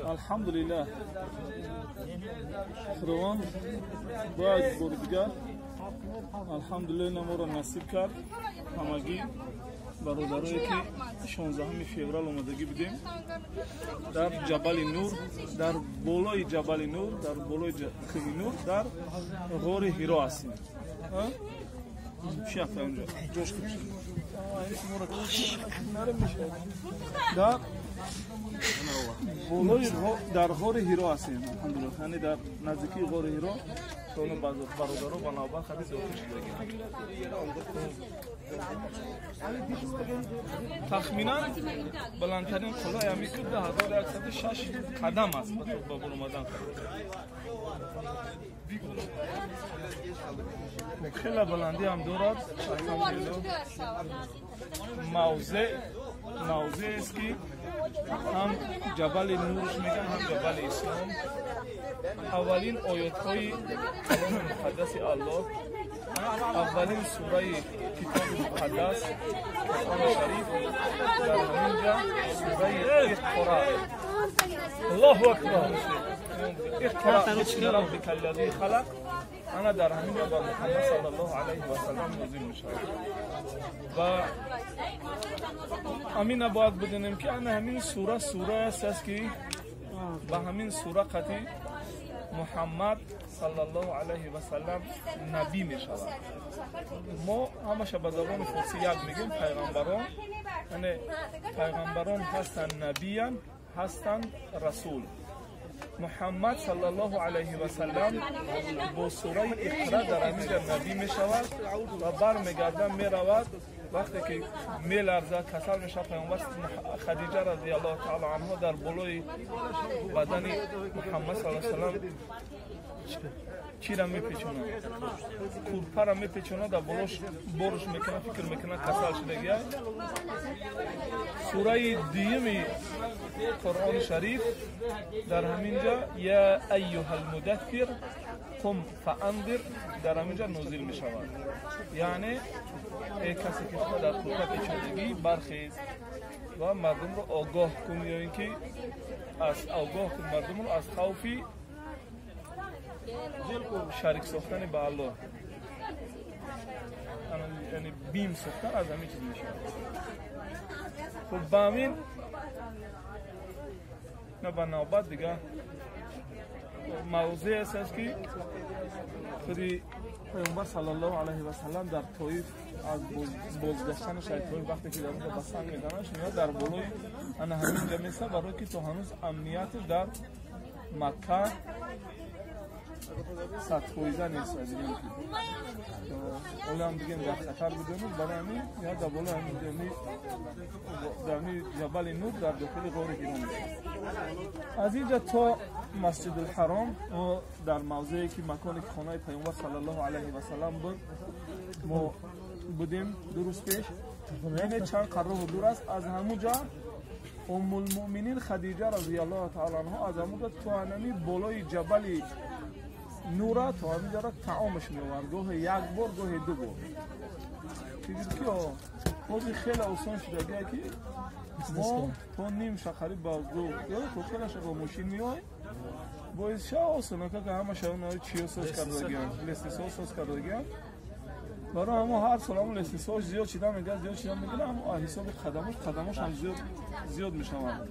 الحمدلله خداوند باید بار دیگر الحمدلله ما را نصیب کرد همگی برادرایی که 16 فوریه اومدگی بودیم در جبل نور، در بالای جبل نور، در بالای کوه نور، در غار هیرا هستیم. شیخ اونجا جوش کشید در بالای در غار هیرا هستیم الحمدلله. یعنی در نزدیکی غار هیرا اون برادرها و نوبت خدیث اوکش کردیم. تخمینا بلندترین قله همیشه 10106 قدم است با بالا اومدن. خیلی بلندی هم دارد. موضع است که هم جبل نورش میگن هم جبل اسلام. اولین آیات های کلام مقدس الله، اولین سوره کتاب مقدس قرآن شریف در همینجا سوره اقرا. الله اکبر. اقرا باسم ربک الذی خلق انا در همینجا با محمد صلی الله علیه و سلم نازل میشه. و همین باید بدونیم که همین سوره است که با همین سوره قطعی محمد صلی الله علیه و سلم نبی می شود. ما همش به زبان فارسی یاد میگیم پیغمبران، یعنی پیغمبران هستند نبیان، هستند رسول. محمد صلی الله علیه و سلم با سوره اقرا در همینجا نبی می شود و برمیگرده می رود. وقتی که می لرزه کسل می شود پیغمبر خدیجه رضی الله تعالی عنها در بالای بدن محمد صلی الله علیه و سلم چی را می پیچونه؟ کورپا را می پیچونه در بالوش برش میکنه، فکر میکنه کسل شدگی. سوره دیمی قرآن شریف در همینجا یا ایها المدثر قم فانذر در همینجا نازل می شود. یعنی کسی که خود در کورپا پیچیدگی برخیز و مردم رو آگاه کن، یا اینکه از آگاه کن مردم رو از خوفی شریک ساختن با الله، یعنی بیم ساختن از همین چیز میشه. خب با همین نه با نوبت دیگه موضوع است که خودی پیامبر صلی الله علیه و سلم در طایف از بازگشتن شیطان وقتی که در اونجا بسنگ میزنن شما در بالای همینجا میسته برای که تو هنوز امنیتش در مکه سطحویزه نیست. اولی هم دیگه در خطر بدونیم برای همین یا در بالا همین جبل نور در داخل غار هیرا میشه. از اینجا تا مسجد الحرام و در موضعی که مکانی که خانه پیامبر صلی الله علیه و سلم بود ما بودیم درست پیش، یعنی چند قرار دور است. از همونجا ام المؤمنین خدیجه رضی الله تعالی عنها از همونجا تو انمی بالای جبل نورا تو همینجا را تعامش می‌آورد، گاه یک بار گاه دو بار. چیزی که خودی خیلی آسان شده که ما تو نیم شخری با دو تو خیلی شب با ماشین میای باید شا آسانه که همه شاونه چیو ساز کرده گیم لیستی ساز کرده گیم برای همه هر سال همون لیستی ساز زیاد چیدم میگن اما حساب قدمش هم زیاد میشوند.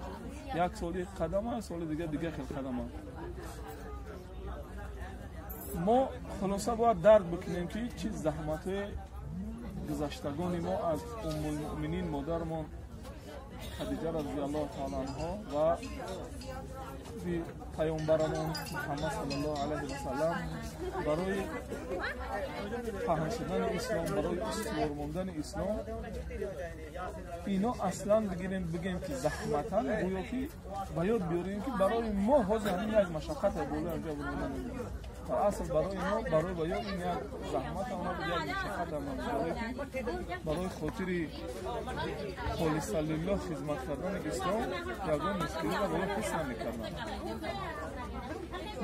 یک سالی قدم سال دیگه خیلی قدم ما خلاصه باید درک بکنیم که چی زحمت گذشتگان ما از ام المؤمنین مادرمان خدیجه رضی الله تعالی عنها و پیامبرمون محمد صلی الله علیه و سلم برای پهن شدن اسلام، برای استوار ماندن اسلام، اینا اصلا بگیم که زحمتن گویا که باید بیاریم که برای ما حاضر همین یک مشقت بالا اینجا بودن. اصل برای ما برای باید این یک زحمت آمد یک مشقت آمد برای خاطر خالص لله خدمت کردن اسلام یگان مشکلی را باید حس نمی‌کردن.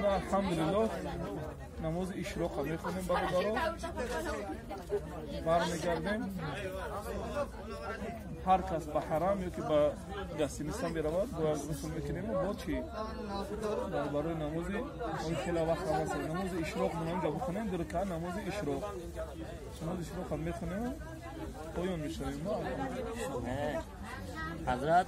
ما الحمدلله نماز اشراق هم میخونیم برادران، برمیگردیم هر کس به حرم یا که به دستینستان برود باید غسل میکنیم با چی؟ برای نماز اون خیلی وقت نماز اشراق من اونجا بخونیم در که نماز اشراق هم میخونیم پایان میشویم. حضرت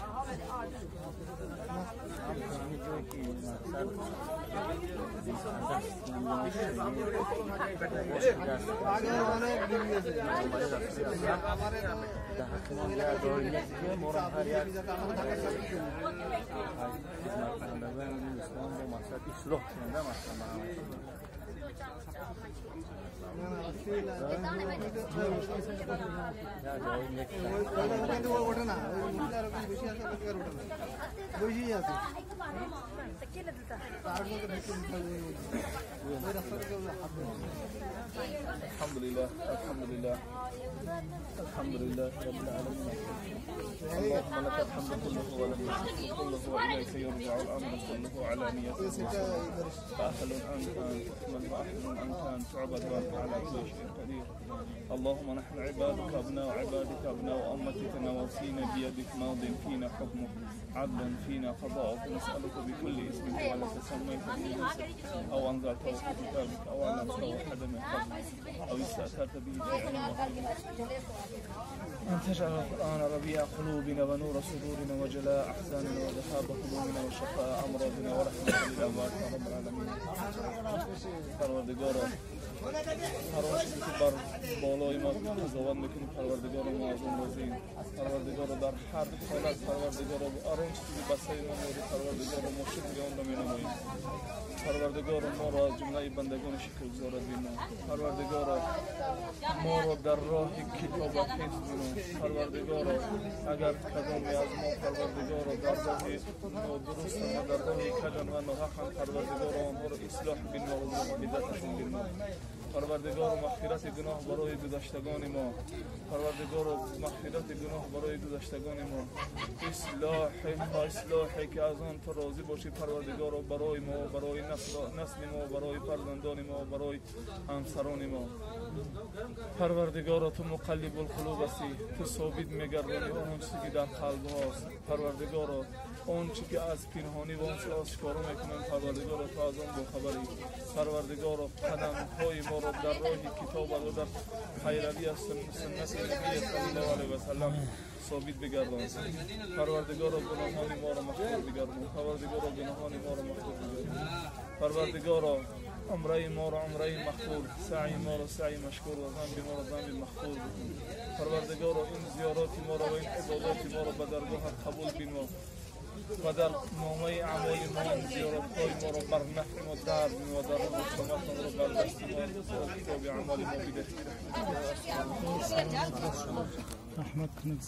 الحمد لله رب العالمين. اللهم لك الحمد كله ولك الشكر كله وإليك يرجع الأمر كله علانيته فأهل أنت تحمد وأحسن أنت أن تعبد وأنت على كل شيء قدير. اللهم نحن عبادك أبناء عبادك أبناء أمتك نواصينا بيدك ماض فينا حكمك عدلا فينا قضاءك نسألك بكل اسم هو لك سميت به نفسك أو أنزلته في كتابك أو علمته أحد من خلقك أو استأثرت به في أن تجعل القرآن ربيع قلوبنا ونور صدورنا وجلاء أحزاننا وذهاب همومنا وشفاء أمراضنا ورحمة للأموات يا رب العالمين. پروردگارا هر آنچه که بر بالای ما قضاوت میکنی پروردگار ما از اون راضییم. پروردگار در هر حالت پروردگار هر آنچه که بسته ما موری پروردگار ما شکر آن را مینماییم. پروردگار ما را از جمله بندگان شکرگزار بینیم. پروردگار ما را در راه کتابت حفظ بینیم. پروردگار اگر کدامی از ما پروردگار در راه درست و در راه کدام و ناحق پروردگار آنها را اصلاح بینیم و هدایتشون بینیم. پروردگار مغفرت گناه برای گذشتگان ما، پروردگار مغفرت گناه برای گذشتگان ما، اصلاحی که از آن تو راضی باشی پروردگار برای ما، برای نسل ما، برای فرزندان ما، برای همسران ما. پروردگار تو مقلب القلوب هستی، تو ثابت میگردانی آن چیزی که در قلب هاست. پروردگار آن چیزی که از پنهانی و آن چیزی آشکارا میکنن پروردگار تو از آن باخبری. پروردگار قدم های ما را در راه کتاب و در پیروی از سنت نبی صلی الله علیه و سلم ثابت بگردان. پروردگار گناهان ما را مغفور بگردان. پروردگار گناهان ما را مغفور بگردان. پروردگار عمره ما را عمره مغفور، سعی ما را سعی مشکور و ذنب ما را ذنب مغفور. پروردگار این زیارات ما را و این عبادات ما را به درگاه قبول بما و در نامه اعمال ما زیارت های ما را بر نفع ما در بما و در رحمت ما را بر دست ما و کتاب اعمال ما بده. رحمت کنید.